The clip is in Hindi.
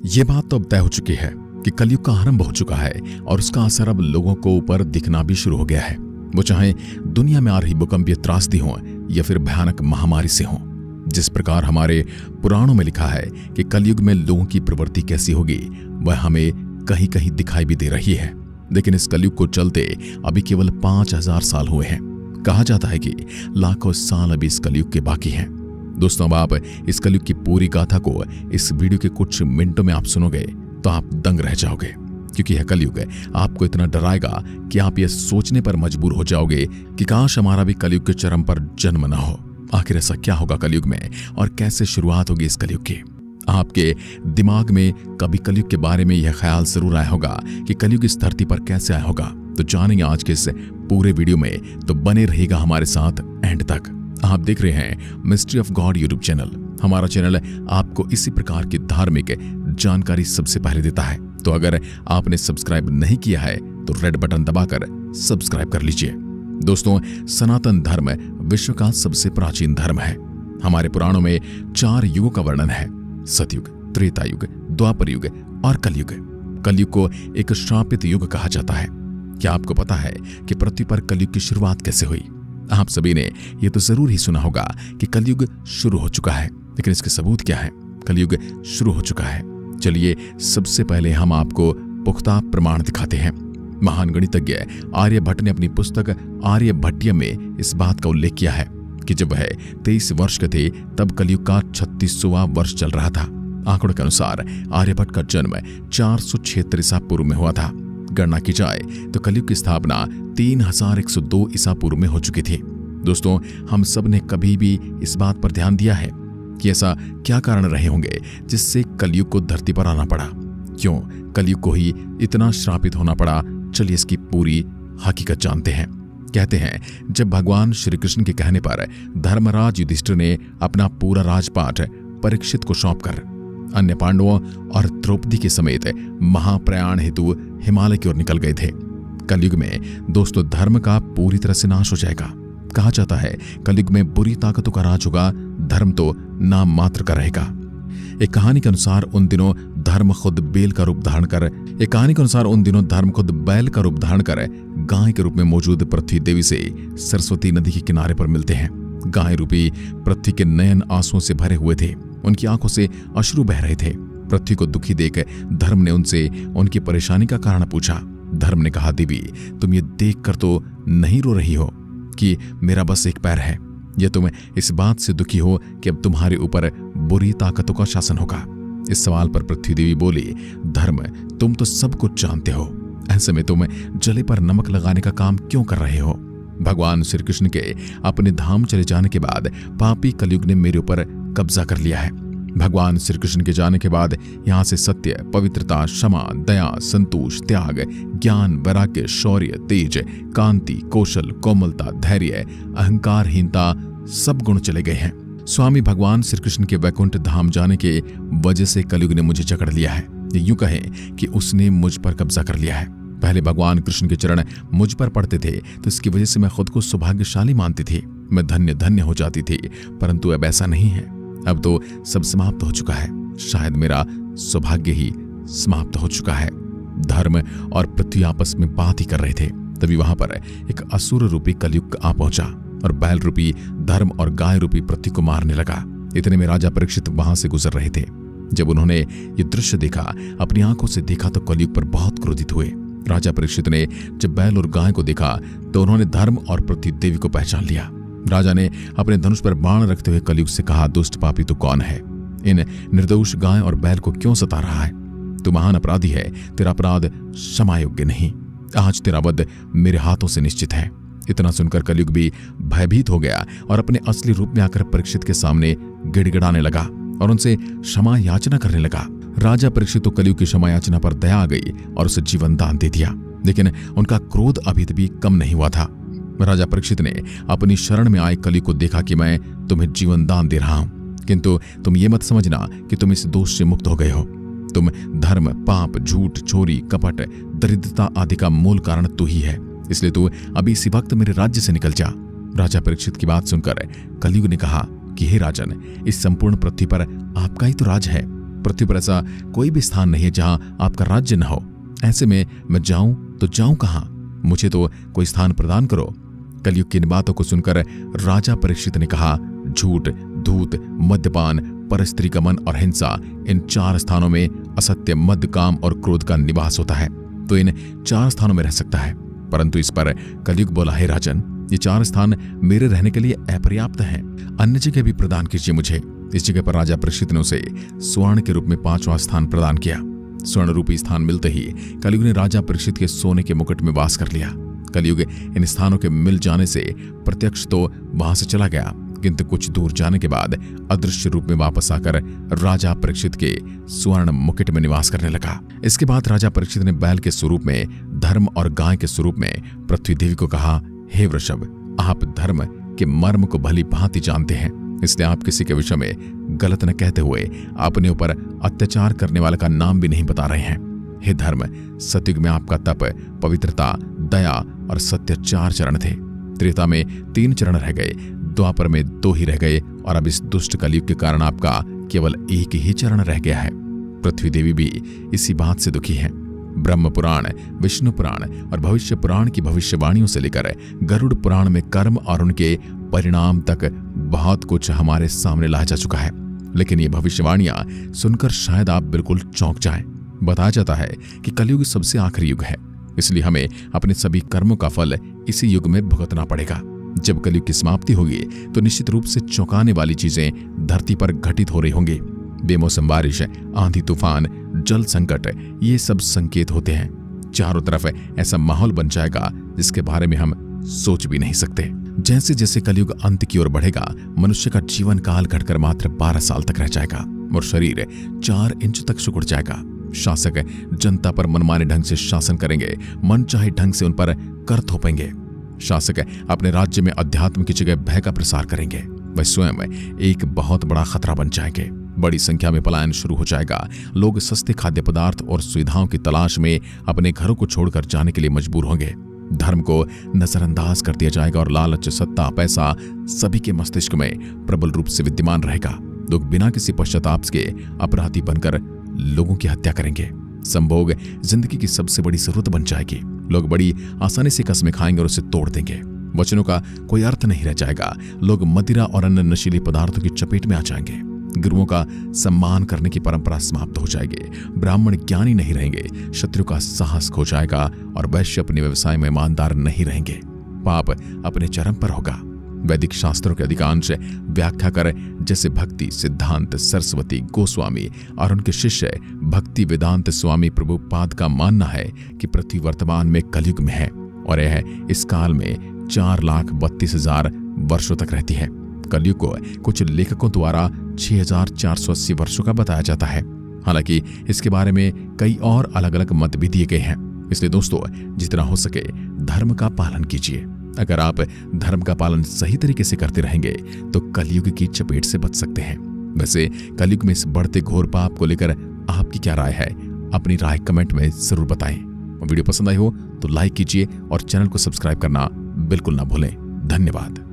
ये बात तो अब तय हो चुकी है कि कलयुग का आरंभ हो चुका है और उसका असर अब लोगों को ऊपर दिखना भी शुरू हो गया है। वो चाहे दुनिया में आ रही भूकंपीय त्रासदी हो या फिर भयानक महामारी से हो। जिस प्रकार हमारे पुराणों में लिखा है कि कलयुग में लोगों की प्रवृत्ति कैसी होगी, वह हमें कहीं कहीं दिखाई भी दे रही है। लेकिन इस कलयुग को चलते अभी केवल 5000 साल हुए हैं। कहा जाता है कि लाखों साल अभी इस कलयुग के बाकी हैं। दोस्तों, अब आप इस कलयुग की पूरी गाथा को इस वीडियो के कुछ मिनटों में आप सुनोगे तो आप दंग रह जाओगे, क्योंकि यह कलयुग आपको इतना डराएगा कि आप यह सोचने पर मजबूर हो जाओगे कि काश हमारा भी कलयुग के चरम पर जन्म न हो। आखिर ऐसा क्या होगा कलयुग में और कैसे शुरुआत होगी इस कलयुग की। आपके दिमाग में कभी कलयुग के बारे में यह ख्याल जरूर आया होगा कि कलयुग इस धरती पर कैसे आया होगा। तो जानेंगे आज के इस पूरे वीडियो में, तो बने रहिएगा हमारे साथ एंड तक। आप देख रहे हैं mystery of God YouTube channel. हमारा चैनल आपको इसी प्रकार की धार्मिक जानकारी सबसे पहले देता है। तो अगर आपने सब्सक्राइब नहीं किया है तो रेड बटन दबाकर सब्सक्राइब कर लीजिए। दोस्तों, सनातन धर्म विश्व का सबसे प्राचीन धर्म है। हमारे पुराणों में 4 युगों का वर्णन है: सतयुग, त्रेता युग, द्वापर युग और कलयुग। कलयुग को एक श्रापित युग कहा जाता है। क्या आपको पता है कि पृथ्वी पर कलयुग की शुरुआत कैसे हुई? आप सभी ने यह तो जरूर ही सुना होगा कि कलयुग शुरू हो चुका है, लेकिन इसके सबूत क्या है? कलयुग शुरू हो चुका है। चलिए सबसे पहले हम आपको पुख्ता प्रमाण दिखाते हैं। महान गणितज्ञ आर्यभट्ट ने अपनी पुस्तक आर्यभट्टियम में इस बात का उल्लेख किया है कि जब वह 23 वर्ष के थे तब कलयुग का 36वां वर्ष चल रहा था। आंकड़ों के अनुसार आर्यभट्ट का जन्म 476 ईसा पूर्व में हुआ था। गणना की जाए तो कलयुग की स्थापना 3102 ईसा पूर्व में हो चुकी थी। दोस्तों, हम सब ने कभी भी इस बात पर ध्यान दिया है कि ऐसा क्या कारण रहे होंगे जिससे कलयुग को धरती पर आना पड़ा? क्यों कलयुग को ही इतना श्रापित होना पड़ा? चलिए इसकी पूरी हकीकत जानते हैं। कहते हैं, जब भगवान श्री कृष्ण के कहने पर धर्मराज युधिष्ठिर ने अपना पूरा राजपाट परीक्षित को सौंपकर अन्य पांडवों और द्रौपदी के समेत महाप्रयाण हेतु हिमालय की ओर निकल गए थे। कलयुग में दोस्तों धर्म का पूरी तरह से नाश हो जाएगा। कहा जाता है कलयुग में बुरी ताकतों का राज होगा, धर्म तो नाम मात्र का रहेगा। एक कहानी के अनुसार उन दिनों धर्म खुद बैल का रूप धारण कर गाय के रूप में मौजूद पृथ्वी देवी से सरस्वती नदी के किनारे पर मिलते हैं। गाय रूपी पृथ्वी के नयन आंसुओं से भरे हुए थे। उनकी आंखों से अश्रु बह रहे थे। पृथ्वी को दुखी देख धर्म ने उनसे उनकी परेशानी का कारण पूछा। धर्म ने कहा, देवी, तुम ये देख कर तो नहीं रो रही हो कि मेरा बस एक पैर है, या तुम इस बात से दुखी हो कि अब तुम्हारे ऊपर बुरी ताकतों का शासन होगा? इस सवाल पर पृथ्वी देवी बोली, धर्म, तुम तो सब कुछ जानते हो, ऐसे में तुम जले पर नमक लगाने का काम क्यों कर रहे हो? भगवान श्री कृष्ण के अपने धाम चले जाने के बाद पापी कलयुग ने मेरे ऊपर कब्जा कर लिया है। भगवान श्री कृष्ण के जाने के बाद यहाँ से सत्य, पवित्रता, क्षमा, दया, संतोष, त्याग, ज्ञान, वैराग्य, शौर्य, तेज, कांति, कौशल, कोमलता, धैर्य, अहंकारहीनता सब गुण चले गए हैं। स्वामी भगवान श्री कृष्ण के वैकुंठ धाम जाने के वजह से कलयुग ने मुझे जकड़ लिया है। यूं कहें कि उसने मुझ पर कब्जा कर लिया है। पहले भगवान कृष्ण के चरण मुझ पर पड़ते थे तो इसकी वजह से मैं खुद को सौभाग्यशाली मानती थी, मैं धन्य धन्य हो जाती थी, परंतु अब ऐसा नहीं है। अब तो सब समाप्त हो चुका है। शायद मेरा सौभाग्य ही समाप्त हो चुका है। धर्म और पृथ्वी आपस में बात ही कर रहे थे, तभी वहां पर एक असुर रूपी कलयुग आ पहुंचा और बैल रूपी धर्म और गाय रूपी पृथ्वी को मारने लगा। इतने में राजा परीक्षित वहां से गुजर रहे थे। जब उन्होंने ये दृश्य देखा, अपनी आंखों से देखा, तो कलयुग पर बहुत क्रोधित हुए। राजा परीक्षित ने जब बैल और गाय को देखा तो उन्होंने धर्म और पृथ्वी देवी को पहचान लिया। राजा ने अपने धनुष पर बाण रखते हुए कलयुग से कहा, दुष्ट पापी तू कौन है? इन निर्दोष गाय और बैल को क्यों सता रहा है? तू महान अपराधी है, तेरा अपराध क्षमा योग्य नहीं। आज तेरा वध मेरे हाथों से निश्चित है। इतना सुनकर कलयुग भी भयभीत हो गया और अपने असली रूप में आकर परीक्षित के सामने गिड़गिड़ाने लगा और उनसे क्षमा याचना करने लगा। राजा परीक्षित तो कलयुग की क्षमा याचना पर दया आ गई और उसे जीवन दान दे दिया, लेकिन उनका क्रोध अभी भी कम नहीं हुआ था। राजा परीक्षित ने अपनी शरण में आए कलयुग को देखा कि मैं तुम्हें जीवन दान दे रहा हूं, किंतु तुम ये मत समझना कि तुम इस दोष से मुक्त हो गए हो। तुम धर्म, पाप, झूठ, चोरी, कपट, दरिद्रता आदि का मूल कारण तू ही है, इसलिए तू अभी इसी वक्त मेरे राज्य से निकल जा। राजा परीक्षित की बात सुनकर कलयुग ने कहा कि हे राजन, इस संपूर्ण पृथ्वी पर आपका ही तो राज है। पृथ्वी पर ऐसा कोई भी स्थान नहीं है जहां आपका राज्य न हो। ऐसे में मैं जाऊं तो जाऊं कहां? मुझे तो कोई स्थान प्रदान करो। कलयुग की इन बातों को सुनकर राजा परीक्षित ने कहा, झूठ, धूत, मद्यपान, परस्त्री गमन और हिंसा, इन 4 स्थानों में असत्य, मद, काम और क्रोध का निवास होता है, तो इन 4 स्थानों में रह सकता है। परंतु इस पर कलयुग बोला, हे राजन, ये 4 स्थान मेरे रहने के लिए अपर्याप्त हैं, अन्य जगह भी प्रदान कीजिए मुझे। इस जगह पर राजा परीक्षित ने उसे स्वर्ण के रूप में 5वां स्थान प्रदान किया। स्वर्ण रूपी स्थान मिलते ही कलयुग ने राजा परीक्षित के सोने के मुकुट में वास कर लिया। कलयुग इन स्थानों के मिल जाने से प्रत्यक्ष तो वहां से चला गया, किंतु कुछ दूर जाने के बाद अदृश्य रूप में वापस आकर राजा परीक्षित के स्वर्ण मुकुट में निवास करने लगा। इसके बाद राजा परीक्षित ने बैल के स्वरूप में, धर्म और गाय के स्वरूप में पृथ्वी देवी को कहा, हे वृषभ, आप धर्म के मर्म को भली भांति जानते हैं, इसलिए आप किसी के विषय में गलत न कहते हुए अपने ऊपर अत्याचार करने वाले का नाम भी नहीं बता रहे हैं। हे धर्म, सतयुग में आपका तप, पवित्रता, दया और सत्य 4 चरण थे। त्रेता में 3 चरण रह गए, द्वापर में 2 ही रह गए और अब इस दुष्ट कलयुग के कारण आपका केवल 1 ही चरण रह गया है। पृथ्वी देवी भी इसी बात से दुखी है। ब्रह्म पुराण, विष्णु पुराण और भविष्य पुराण की भविष्यवाणियों से लेकर गरुड़ पुराण में कर्म और उनके परिणाम तक बहुत कुछ हमारे सामने लाया जा चुका है, लेकिन ये भविष्यवाणियां सुनकर शायद आप बिल्कुल चौंक जाएं। बताया जाता है कि कलयुग सबसे आखिरी युग है, इसलिए हमें अपने सभी कर्मों का फल इसी युग में भुगतना पड़ेगा। जब कलयुग की समाप्ति होगी तो निश्चित रूप से चौंकाने वाली चीजें धरती पर घटित हो रही होंगी। बेमौसम बारिश, आंधी तूफान, जल संकट, ये सब संकेत होते हैं। चारों तरफ ऐसा माहौल बन जाएगा जिसके बारे में हम सोच भी नहीं सकते। जैसे जैसे कलयुग अंत की ओर बढ़ेगा, मनुष्य का जीवन काल घटकर मात्र 12 साल तक रह जाएगा और शरीर 4 इंच तक सिकुड़ जाएगा। शासक जनता पर मनमाने ढंग से शासन करेंगे, मन चाहे ढंग से उन पर कर थोपेंगे। शासक अपने राज्य में अध्यात्म की जगह भय का प्रसार करेंगे। वह स्वयं एक बहुत बड़ा खतरा बन जाएंगे। बड़ी संख्या में पलायन शुरू हो जाएगा। लोग सस्ते खाद्य पदार्थ और सुविधाओं की तलाश में अपने घरों को छोड़कर जाने के लिए मजबूर होंगे। धर्म को नजरअंदाज कर दिया जाएगा और लालच, सत्ता, पैसा सभी के मस्तिष्क में प्रबल रूप से विद्यमान रहेगा। लोग बिना किसी पश्चाताप के अपराधी बनकर लोगों की हत्या करेंगे। संभोग जिंदगी की सबसे बड़ी जरूरत बन जाएगी। लोग बड़ी आसानी से कस्में खाएंगे और उसे तोड़ देंगे। वचनों का कोई अर्थ नहीं रह जाएगा। लोग मदिरा और अन्य नशीले पदार्थों की चपेट में आ जाएंगे। गुरुओं का सम्मान करने की परंपरा समाप्त हो जाएगी। ब्राह्मण ज्ञानी नहीं रहेंगे। शत्रु का साहस खो जाएगा और वैश्य अपने व्यवसाय में ईमानदार नहीं रहेंगे। पाप अपने चरम पर होगा। वैदिक शास्त्रों के अधिकांश व्याख्याकार जैसे भक्ति सिद्धांत सरस्वती गोस्वामी और उनके शिष्य भक्ति वेदांत स्वामी प्रभुपाद का मानना है कि पृथ्वी वर्तमान में कलयुग में है और यह इस काल में 4,32,000 वर्षों तक रहती है। कलयुग को कुछ लेखकों द्वारा 6,480 वर्षों का बताया जाता है। हालांकि इसके बारे में कई और अलग अलग मत भी दिए गए हैं। इसलिए दोस्तों, जितना हो सके धर्म का पालन कीजिए। अगर आप धर्म का पालन सही तरीके से करते रहेंगे तो कलयुग की चपेट से बच सकते हैं। वैसे कलयुग में इस बढ़ते घोर पाप को लेकर आपकी क्या राय है? अपनी राय कमेंट में जरूर बताएं। वीडियो पसंद आई हो तो लाइक कीजिए और चैनल को सब्सक्राइब करना बिल्कुल ना भूलें। धन्यवाद।